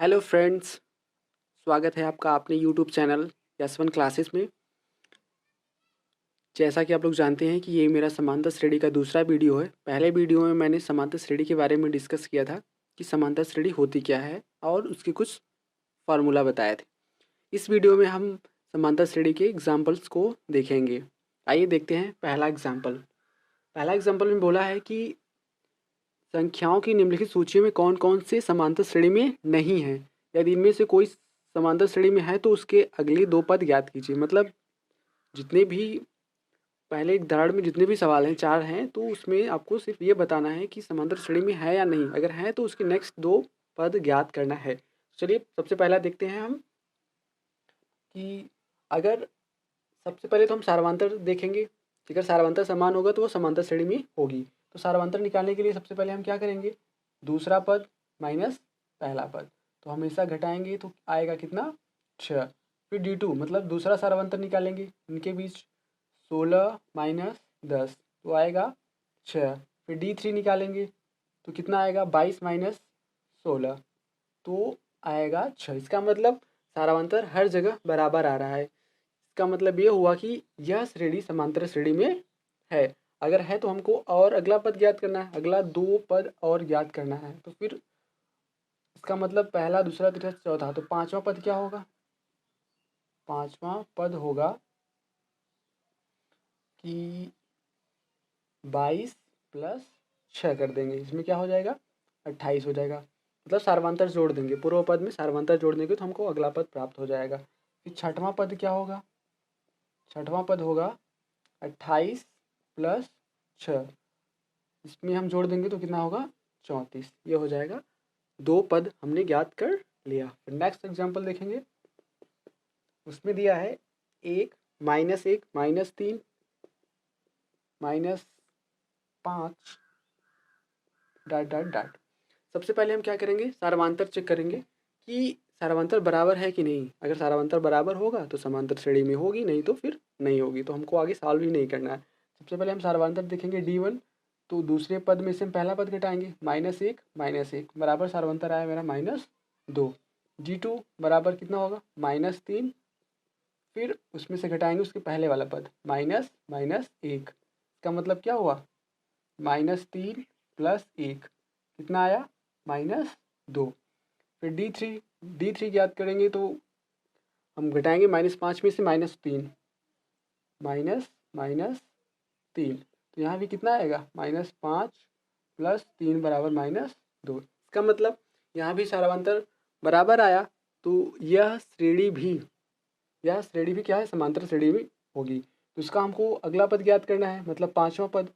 Hello friends, स्वागत है आपका अपने यूट्यूब चैनल यस1 क्लासेस में। जैसा कि आप लोग जानते हैं कि ये मेरा समांतर श्रेणी का दूसरा वीडियो है। पहले वीडियो में मैंने समांतर श्रेणी के बारे में डिस्कस किया था कि समांतर श्रेणी होती क्या है और उसके कुछ फार्मूला बताए थे। इस वीडियो में हम समांतर श्रेणी के एग्जाम्पल्स को देखेंगे। आइए देखते हैं पहला एग्जाम्पल में बोला है कि संख्याओं की निम्नलिखित सूची में कौन कौन से समांतर श्रेणी में नहीं है। यदि इनमें से कोई समांतर श्रेणी में है तो उसके अगले दो पद ज्ञात कीजिए। मतलब जितने भी पहले एक धड़ में जितने भी सवाल हैं, 4 हैं, तो उसमें आपको सिर्फ ये बताना है कि समांतर श्रेणी में है या नहीं। अगर है तो उसके नेक्स्ट दो पद ज्ञात करना है। चलिए सबसे पहला देखते हैं हम कि अगर सबसे पहले तो हम सारवांतर देखेंगे। अगर सारवांतर समान होगा तो वो समांतर श्रेणी में होगी। तो सारवांतर निकालने के लिए सबसे पहले हम क्या करेंगे, दूसरा पद माइनस पहला पद, तो हमेशा घटाएंगे तो आएगा कितना, 6। फिर D2 मतलब दूसरा सारवांतर निकालेंगे, इनके बीच 16 माइनस 10 तो आएगा 6। फिर D3 निकालेंगे तो कितना आएगा, 22 माइनस 16 तो आएगा 6। इसका मतलब सारांतर हर जगह बराबर आ रहा है। इसका मतलब ये हुआ कि यह श्रेणी समांतर श्रेणी में है। अगर है तो हमको और अगला पद ज्ञात करना है, अगला दो पद और ज्ञात करना है। तो फिर इसका मतलब पहला, दूसरा, तीसरा, चौथा, तो पांचवा पद क्या होगा, पांचवा पद होगा कि 22 प्लस 6 कर देंगे, इसमें क्या हो जाएगा, 28 हो जाएगा। मतलब सारवांतर जोड़ देंगे, पूर्व पद में सारवांतर जोड़ देंगे तो हमको अगला पद प्राप्त हो जाएगा। फिर छठवां पद क्या होगा, छठवां पद होगा 28 प्लस 6, इसमें हम जोड़ देंगे तो कितना होगा, 34। ये हो जाएगा, दो पद हमने ज्ञात कर लिया। फिर नेक्स्ट एग्जाम्पल देखेंगे, उसमें दिया है 1 minus 3 minus 5 dot dot dot. सबसे पहले हम क्या करेंगे, सारवांतर चेक करेंगे कि सारवांतर बराबर है कि नहीं। अगर सारवांतर बराबर होगा तो समांतर श्रेणी में होगी, नहीं तो फिर नहीं होगी, तो हमको आगे सॉल्व ही नहीं करना है। सबसे पहले हम सारवांतर देखेंगे D1, तो दूसरे पद में से हम पहला पद घटाएंगे, -1 बराबर सारवांतर आया मेरा -2। D2 बराबर कितना होगा, -3, फिर उसमें से घटाएंगे उसके पहले वाला पद -1। इसका मतलब क्या हुआ, -3 प्लस 1 कितना आया, -2। फिर D3 ज्ञात करेंगे तो हम घटाएंगे -5 में से -3, -3, तो यहाँ भी कितना आएगा, -5 प्लस 3 बराबर -2। इसका मतलब यहाँ भी सारांतर बराबर आया, तो यह श्रेणी भी क्या है, समांतर श्रेणी में होगी। तो इसका हमको अगला पद ज्ञात करना है, मतलब पांचवा पद।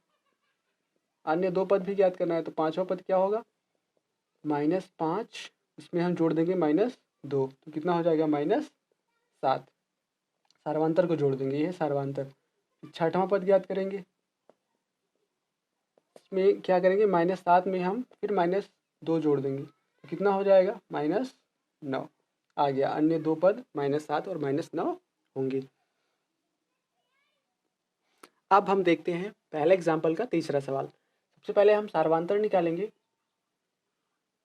अन्य दो पद भी ज्ञात करना है, तो पांचवा पद क्या होगा, -5, इसमें हम जोड़ देंगे -2, तो कितना हो जाएगा, -7। सारवांतर को जोड़ देंगे, ये है सारवांतर। छठवां पद ज्ञात करेंगे, इसमें क्या करेंगे, -7 में हम फिर -2 जोड़ देंगे, तो कितना हो जाएगा, -9 आ गया। अन्य दो पद -7 और -9 होंगे। अब हम देखते हैं पहले एग्जाम्पल का तीसरा सवाल। सबसे पहले हम सारवांतर निकालेंगे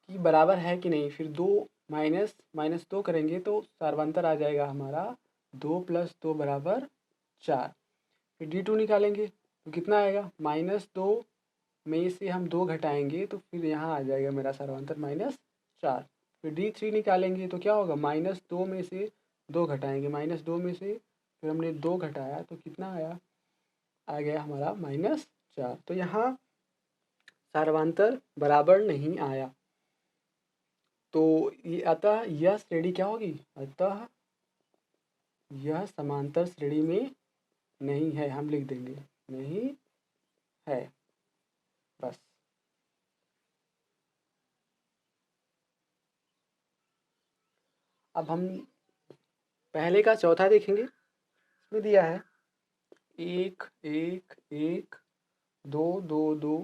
कि बराबर है कि नहीं। फिर 2 -2 करेंगे तो सारवांतर आ जाएगा हमारा 2 + 2 बराबर 4। फिर D2 निकालेंगे तो कितना आएगा, -2 में से हम 2 घटाएंगे तो फिर यहाँ आ जाएगा मेरा सारवांतर -4। फिर D3 निकालेंगे तो क्या होगा, -2 में से 2 घटाएंगे, -2 में से फिर हमने 2 घटाया तो कितना आया, आ गया हमारा -4। तो यहाँ सारवांतर बराबर नहीं आया, तो ये अतः यह श्रेणी क्या होगी, अतः यह समांतर श्रेणी में नहीं है। हम लिख देंगे नहीं है, बस। अब हम पहले का चौथा देखेंगे, इसमें दिया है 1 1 1 2 2 2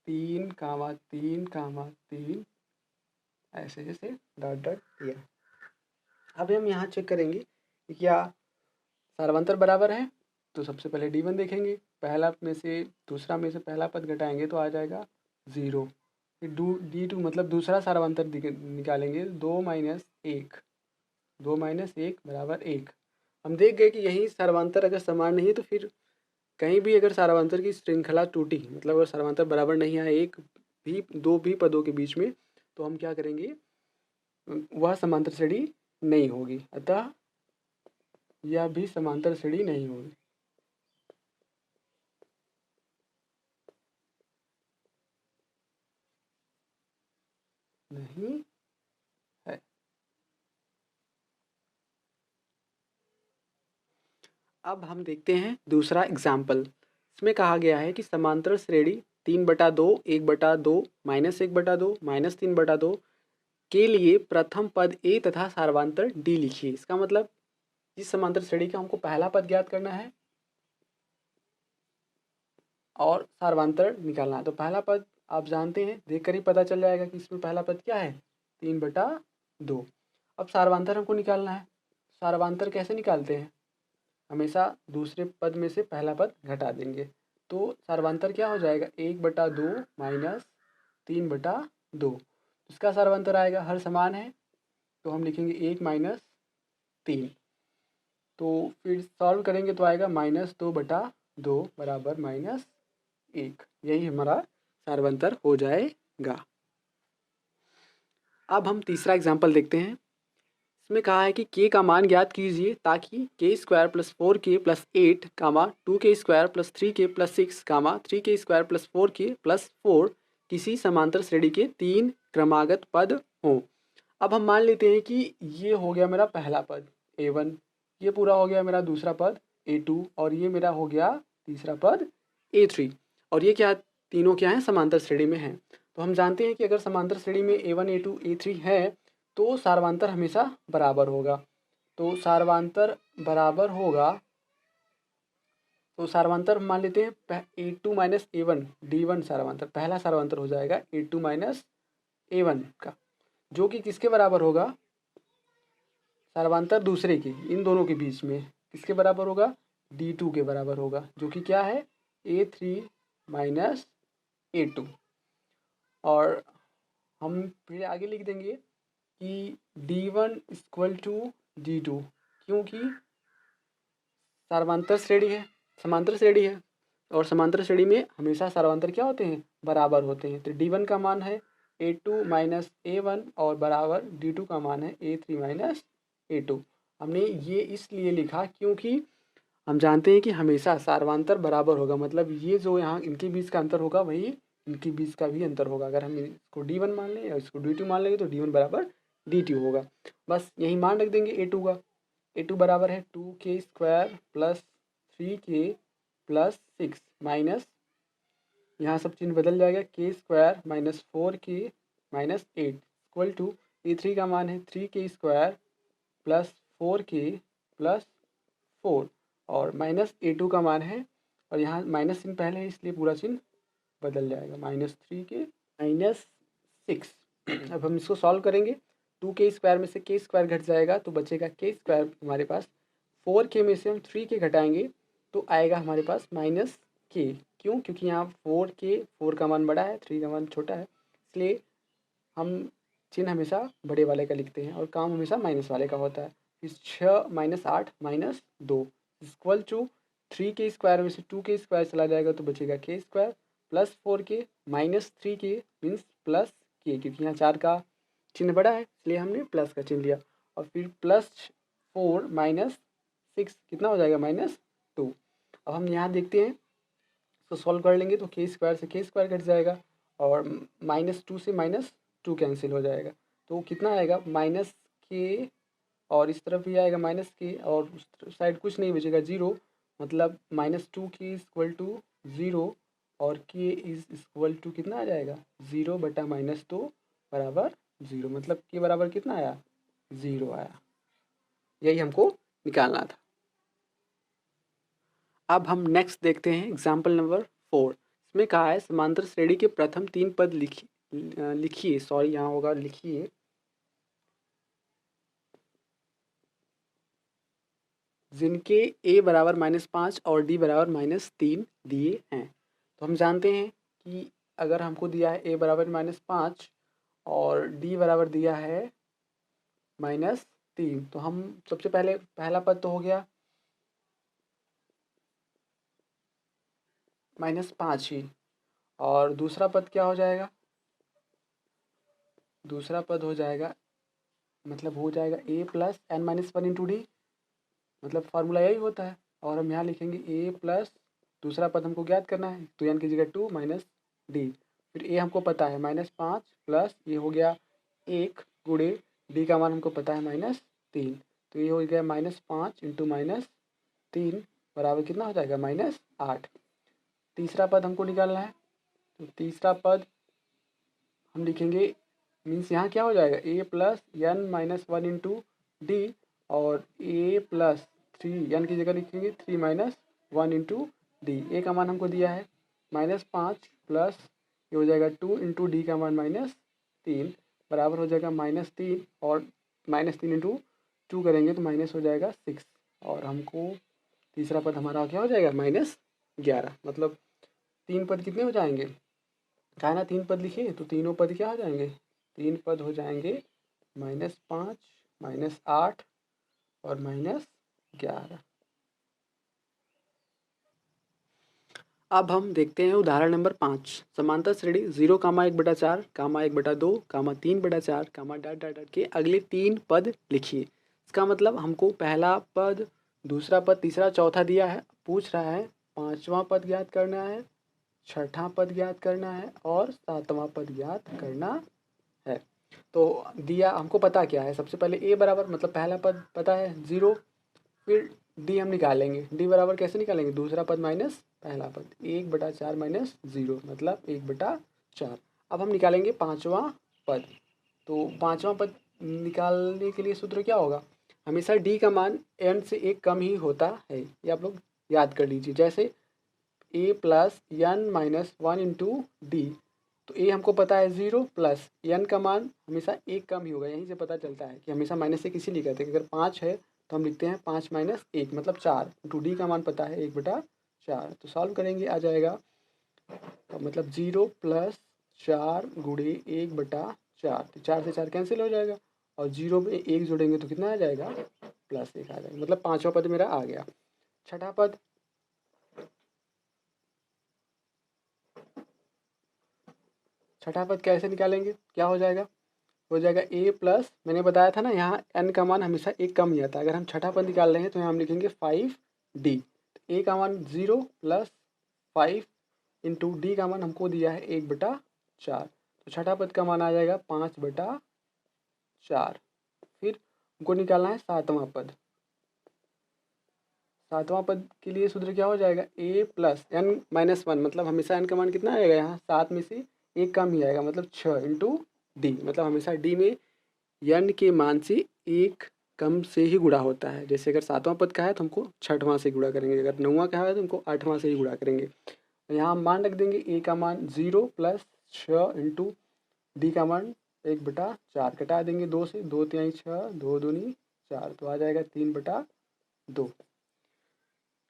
3 कामा 3 कामा 3, ऐसे जैसे डॉट डॉट दिया। अब हम यहाँ चेक करेंगे कि क्या सारवांतर बराबर है। तो सबसे पहले D1 देखेंगे, पहला में से दूसरा में से पहला पद घटाएंगे तो आ जाएगा 0। फिर D2 मतलब दूसरा सारवांतर निकालेंगे, 2 - 1 बराबर 1। हम देख गए कि यही सारवांतर अगर समान नहीं है तो फिर कहीं भी अगर सारवांतर की श्रृंखला टूटी, मतलब अगर सारवांतर बराबर नहीं आए एक भी दो भी पदों के बीच में, तो हम क्या करेंगे, वह समांतर श्रेणी नहीं होगी, अतः यह भी समांतर श्रेणी नहीं होगी। नहीं है। अब हम देखते हैं दूसरा एग्जाम्पल। इसमें कहा गया है कि समांतर श्रेणी 3/2, 1/2, -1/2, -3/2 के लिए प्रथम पद ए तथा सारवांतर डी लिखिए। इसका मतलब इस समांतर श्रेणी का हमको पहला पद ज्ञात करना है और सारवांतर निकालना है। तो पहला पद आप जानते हैं, देखकर ही पता चल जाएगा कि इसमें पहला पद क्या है, 3/2। अब सारवांतर हमको निकालना है। सारवांतर कैसे निकालते हैं, हमेशा दूसरे पद में से पहला पद घटा देंगे। तो सारवांतर क्या हो जाएगा, 1/2 माइनस 3/2। इसका सारवांतर आएगा, हर समान है तो हम लिखेंगे 1 - 3। तो फिर सॉल्व करेंगे तो आएगा -2/2 बराबर -1। यही हमारा सारवांतर हो जाएगा। अब हम तीसरा एग्जाम्पल देखते हैं। इसमें कहा है कि k का मान ज्ञात कीजिए ताकि k² + 4k + 8, 2k² + 3k + 6, 3k² + 4k + 4 किसी समांतर श्रेणी के 3 क्रमागत पद हों। अब हम मान लेते हैं कि ये हो गया मेरा पहला पद a1, ये पूरा हो गया मेरा दूसरा पद a2, और ये मेरा हो गया तीसरा पद a3, और ये क्या, तीनों क्या हैं, समांतर श्रेणी में हैं। तो हम जानते हैं कि अगर समांतर श्रेणी में a1, a2, a3 है तो सारवांतर हमेशा बराबर होगा। तो सारवांतर बराबर होगा, तो सारवांतर हम मान लेते हैं a2 - a1 d1 सारवांतर, पहला सारवांतर हो जाएगा a2 - a1 का, जो कि किसके बराबर होगा, सारवांतर दूसरे के, इन दोनों के बीच में किसके बराबर होगा, d2 के बराबर होगा, जो कि क्या है, a3 - a2। और हम फिर आगे लिख देंगे कि d1 = d2, क्योंकि सारवांतर श्रेणी है, समांतर श्रेणी है, और समांतर श्रेणी में हमेशा सारवांतर क्या होते हैं, बराबर होते हैं। तो d1 का मान है a2 - a1 और बराबर d2 का मान है a3 - a2। हमने ये इसलिए लिखा क्योंकि हम जानते हैं कि हमेशा सारवांतर बराबर होगा, मतलब ये जो यहाँ इनके बीच का अंतर होगा वही इनके बीच का भी अंतर होगा। अगर हम इसको d1 मान लें या इसको d2 मान लेंगे तो d1 बराबर d2 होगा। बस यही मान रख देंगे a2 का। a2 बराबर है 2k² + 3k + 6 माइनस, यहाँ सब चिन्ह बदल जाएगा, k² - 4k - 8 equal to a3 का मान है 3k² + 4k + 4 और माइनस a2 का मान है, और यहाँ माइनस चिन्ह पहले है इसलिए पूरा चिन्ह बदल जाएगा, -3k - 6। अब हम इसको सॉल्व करेंगे, 2k² में से k² घट जाएगा तो बचेगा k² हमारे पास, 4k में से हम 3k घटाएंगे तो आएगा हमारे पास -k। क्यों, क्योंकि यहाँ 4 का मान बड़ा है, 3 का मान छोटा है, इसलिए हम चिन्ह हमेशा बड़े वाले का लिखते हैं और काम हमेशा माइनस वाले का होता है। इस 6 - 8 - 2 इक्वल टू 3k² में से 2k² चला जाएगा तो बचेगा k² + 4k - 3k means +k, क्योंकि यहाँ 4 का चिन्ह बड़ा है इसलिए हमने प्लस का चिन्ह लिया, और फिर +4 - 6 कितना हो जाएगा, -2। अब हम यहाँ देखते हैं, तो सॉल्व कर लेंगे तो k² से k² घट जाएगा और -2 से -2 कैंसिल हो जाएगा, तो कितना आएगा, -k, और इस तरफ भी आएगा -k, और उस साइड कुछ नहीं बचेगा, 0, मतलब -2k = 0 और k = कितना आ जाएगा, 0/-2 बराबर 0, मतलब k बराबर कितना आया, 0 आया। यही हमको निकालना था। अब हम नेक्स्ट देखते हैं एग्जाम्पल नंबर 4। इसमें कहा है समांतर श्रेणी के प्रथम 3 पद लिखिए, सॉरी यहाँ होगा लिखिए, जिनके a बराबर -5 और d बराबर -3 दिए हैं। तो हम जानते हैं कि अगर हमको दिया है a बराबर -5 और d बराबर दिया है -3, तो हम सबसे पहले पहला पद तो हो गया -5 ही, और दूसरा पद क्या हो जाएगा? दूसरा पद हो जाएगा मतलब हो जाएगा a plus n minus 1 into D, मतलब फार्मूला यही होता है। और हम यहाँ लिखेंगे a प्लस दूसरा पद हमको ज्ञात करना है, तो n की जगह 2 माइनस डी, फिर a हमको पता है -5 प्लस ये हो गया 1 गुणे डी का मान हमको पता है -3, तो ये हो गया -5 इंटू -3 बराबर कितना हो जाएगा -8। तीसरा पद हमको निकालना है, तो तीसरा पद हम लिखेंगे मीन्स यहाँ क्या हो जाएगा a plus n minus 1 into D, और a प्लस 3 n की जगह लिखेंगे 3 माइनस 1 इंटू डी। ए का मान हमको दिया है -5 प्लस ये हो जाएगा 2 इंटू डी का मान -3 बराबर हो जाएगा -3, और -3 इंटू 2 करेंगे तो माइनस हो जाएगा 6, और हमको तीसरा पद हमारा क्या हो जाएगा -11। मतलब 3 पद कितने हो जाएंगे? कहा ना 3 पद लिखिए, तो तीनों पद क्या हो जाएंगे? 3 पद हो जाएंगे -5 -8 और -11। अब हम देखते हैं उदाहरण नंबर 5। समांतर श्रेणी 0,1/4, 1/2, 3/4, डॉट डॉट डॉट के अगले 3 पद लिखिए। इसका मतलब हमको पहला पद, दूसरा पद, तीसरा, चौथा दिया है, पूछ रहा है पांचवा पद ज्ञात करना है, छठा पद ज्ञात करना है और सातवां पद ज्ञात करना है। तो दिया हमको पता क्या है, सबसे पहले a बराबर मतलब पहला पद पता है 0, फिर d हम निकालेंगे, d बराबर कैसे निकालेंगे? दूसरा पद माइनस पहला पद, 1/4 माइनस 0 मतलब 1/4। अब हम निकालेंगे पांचवा पद, तो पांचवा पद निकालने के लिए सूत्र क्या होगा? हमेशा d का मान n से 1 कम ही होता है, ये आप लोग याद कर लीजिए। जैसे a plus n minus 1 into D, तो a हमको पता है 0 प्लस n का मान हमेशा 1 कम ही होगा, यहीं से पता चलता है कि हमेशा माइनस से किसी लिए कहते हैं। अगर 5 है तो हम लिखते हैं 5 माइनस 1 मतलब 4, इंटू डी का मान पता है 1/4, तो सॉल्व करेंगे आ जाएगा, तो मतलब 0 प्लस 4 गुणे 1/4, तो 4 से 4 कैंसिल हो जाएगा, और 0 में 1 जोड़ेंगे तो कितना आ जाएगा? +1 आ जाएगा, मतलब पाँचवा पद मेरा आ गया। छठा पद, छठा पद कैसे निकालेंगे? क्या हो जाएगा? हो जाएगा a प्लस, मैंने बताया था ना यहाँ n का मान हमेशा 1 कम ही आता है। अगर हम छठा पद निकाल रहे हैं तो यहाँ हम लिखेंगे 5d, a का मान 0 प्लस 5 इंटू डी का मान हमको दिया है 1/4, तो छठा पद का मान आ जाएगा 5/4। फिर हमको निकालना है सातवां पद। सातवां पद के लिए सूत्र क्या हो जाएगा? a प्लस n माइनस 1 मतलब हमेशा n का मान कितना आएगा? यहाँ 7 में से 1 कम ही आएगा, मतलब 6 इंटू डी, मतलब हमेशा डी में n के मान से 1 कम से ही गुणा होता है। जैसे अगर सातवां पद का है तो हमको छठवां से गुणा करेंगे, अगर नौवां का है तो हमको आठवां से ही गुणा करेंगे। यहाँ हम मान रख देंगे a का मान 0 प्लस 6 इंटू डी का मान 1/4, कटा देंगे 2 से, 2 तिहाई 6, 2 दूनी 4, तो आ जाएगा 3/2।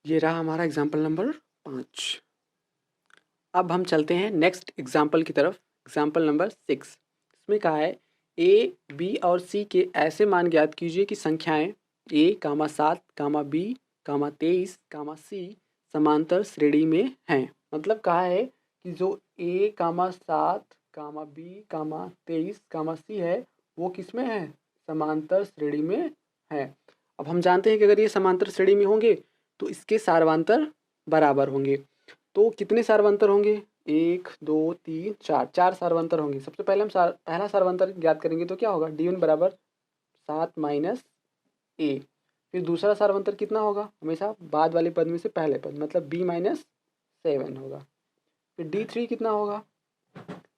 ये रहा हमारा एग्जाम्पल नंबर 5। अब हम चलते हैं नेक्स्ट एग्जाम्पल की तरफ, एग्जाम्पल नंबर 6। इसमें कहा है a, b और c के ऐसे मान ज्ञात कीजिए कि संख्याएं a, 7, b, 23, c समांतर श्रेणी में हैं। मतलब कहा है कि जो a, 7, b, 23, c है वो किस में है? समांतर श्रेणी में है। अब हम जानते हैं कि अगर ये समांतर श्रेणी में होंगे तो इसके सार्वंतर बराबर होंगे। तो कितने सार्वंतर होंगे? 1, 2, 3, 4, 4 सार्वंतर होंगे। सबसे पहले हम पहला सार्वंतर ज्ञात करेंगे तो क्या होगा? d1 बराबर 7 माइनस a। फिर दूसरा सार्वंतर कितना होगा? हमेशा बाद वाले पद में से पहले पद, मतलब b माइनस 7 होगा। फिर d3 कितना होगा?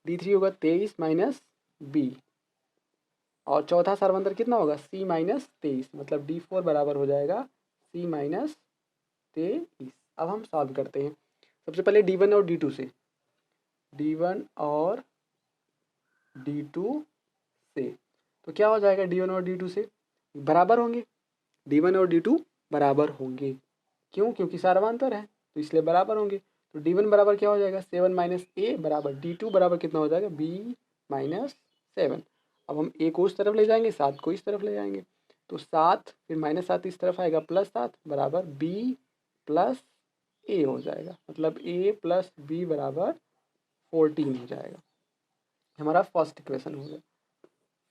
d3 होगा 23 माइनस b। और चौथा सार्वंतर कितना होगा? c माइनस 23, मतलब d4 बराबर हो जाएगा c माइनस 23। अब हम सॉल्व करते हैं सबसे पहले d1 और d2 से, d1 और d2 से, तो क्या हो जाएगा? d1 और d2 से बराबर होंगे, d1 और d2 बराबर होंगे। क्यों? क्योंकि सार्वंतर है तो इसलिए बराबर होंगे। तो D1 बराबर क्या हो जाएगा 7 माइनस A बराबर D2 बराबर कितना हो जाएगा B माइनस 7। अब हम A को उस तरफ ले जाएंगे, 7 को इस तरफ ले जाएंगे, तो 7 फिर माइनस 7 इस तरफ आएगा प्लस 7 बराबर B प्लस A हो जाएगा, मतलब A प्लस B बराबर 14 हो जाएगा। हमारा फर्स्ट इक्वेशन हो गया।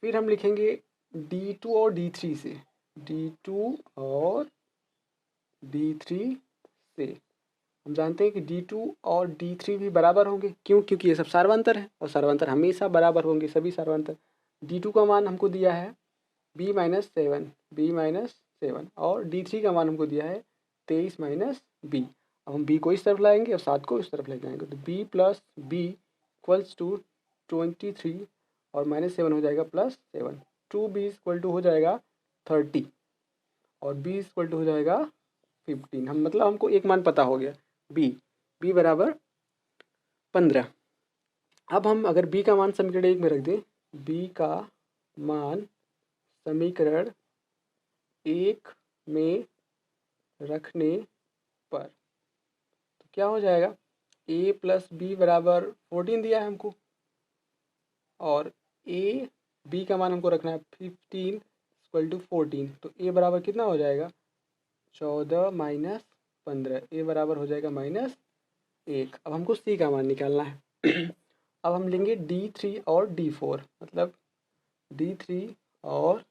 फिर हम लिखेंगे D2 और D3 से, D2 और D3 से हम जानते हैं कि D2 और D3 भी बराबर होंगे। क्यों? क्योंकि ये सब सार्वंतर है और सार्वंतर हमेशा बराबर होंगे, सभी सार्वंतर। D2 का मान हमको दिया है B माइनस 7 और D3 का मान हमको दिया है 23 माइनस B। अब हम B को इस तरफ लाएंगे और 7 को इस तरफ ले जाएंगे, तो B plus B equals to 23 और माइनस 7 हो जाएगा प्लस 7। 2B इक्वल टू हो जाएगा 30 और B इक्वल टू हो जाएगा 15। हम मतलब हमको एक मान पता हो गया B बराबर 15। अब हम अगर B का मान समीकरण 1 में रख दें, B का मान समीकरण 1 में रखने पर तो क्या हो जाएगा A प्लस B बराबर 14 दिया है हमको और B का मान हमको रखना है 15 इक्वल टू 14, तो A बराबर कितना हो जाएगा 14 माइनस 15, A बराबर हो जाएगा -1। अब हमको C का मान निकालना है। अब हम लेंगे D3 और D4, मतलब D3 और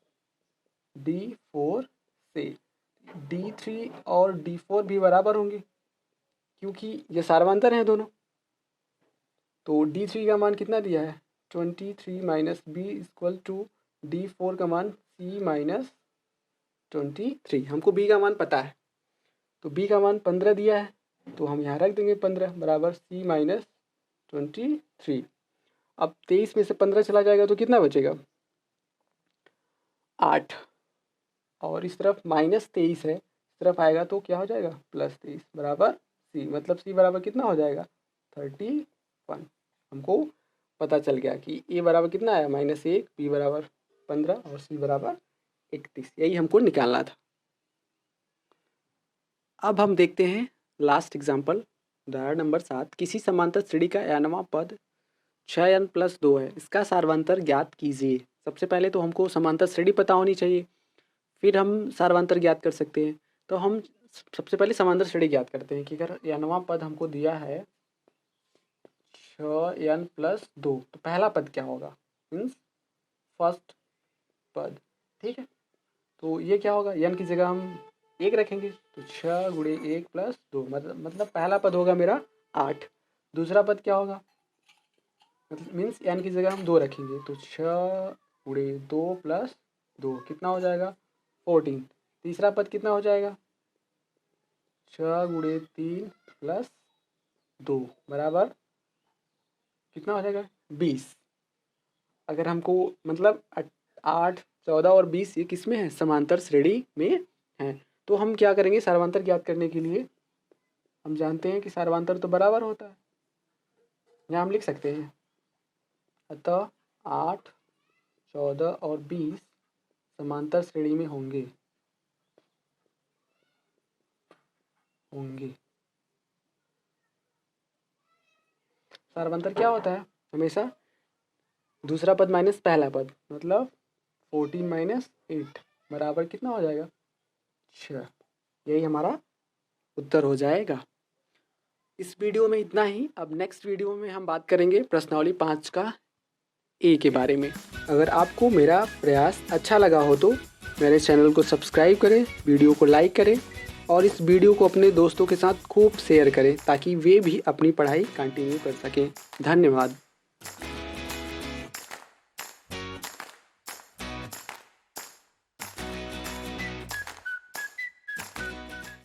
D4 से D3 और D4 भी बराबर होंगे क्योंकि ये सार्वंतर हैं दोनों। तो D3 का मान कितना दिया है 23 minus B equal to D4 का मान C माइनस 23। हमको B का मान पता है, तो B का मान 15 दिया है, तो हम यहाँ रख देंगे 15 बराबर C माइनस 23। अब 23 में से 15 चला जाएगा तो कितना बचेगा 8 और इस तरफ -23 है, इस तरफ आएगा तो क्या हो जाएगा +23 बराबर C, मतलब C बराबर कितना हो जाएगा 31। हमको पता चल गया कि A बराबर कितना आया -1, B बराबर 15 और C बराबर 31। यही हमको निकालना था। अब हम देखते हैं लास्ट एग्जाम्पल, उदाहरण नंबर 7। किसी समांतर श्रेणी का nवां पद 6n + 2 है, इसका सार्वंतर ज्ञात कीजिए। सबसे पहले तो हमको समांतर श्रेणी पता होनी चाहिए, फिर हम सार्वंतर ज्ञात कर सकते हैं। तो हम सबसे पहले समांतर श्रेणी ज्ञात करते हैं कि अगर nवां पद हमको दिया है 6n + 2, तो पहला पद क्या होगा, मीन्स फर्स्ट पद, ठीक है। तो ये क्या होगा, n की जगह हम 1 रखेंगे, तो 6 × 1 + 2 मतलब पहला पद होगा मेरा 8। दूसरा पद क्या होगा, मतलब मीन्स n की जगह हम 2 रखेंगे, तो 6 × 2 + 2 कितना हो जाएगा 14। तीसरा पद कितना हो जाएगा 6 × 3 + 2 बराबर कितना हो जाएगा 20। अगर हमको मतलब 8, 14 और 20 ये किस में है, समांतर श्रेणी में है। तो हम क्या करेंगे, सार्वंतर ज्ञात करने के लिए हम जानते हैं कि सार्वंतर तो बराबर होता है, यहाँ हम लिख सकते हैं। अतः 8, 14 और 20 समांतर श्रेणी में होंगे। सार्वंतर क्या होता है, हमेशा दूसरा पद माइनस पहला पद, मतलब 14 - 8 बराबर कितना हो जाएगा 6। यही हमारा उत्तर हो जाएगा। इस वीडियो में इतना ही। अब नेक्स्ट वीडियो में हम बात करेंगे प्रश्नावली 5 का ए के बारे में। अगर आपको मेरा प्रयास अच्छा लगा हो तो मेरे चैनल को सब्सक्राइब करें, वीडियो को लाइक करें और इस वीडियो को अपने दोस्तों के साथ खूब शेयर करें ताकि वे भी अपनी पढ़ाई कंटिन्यू कर सकें। धन्यवाद।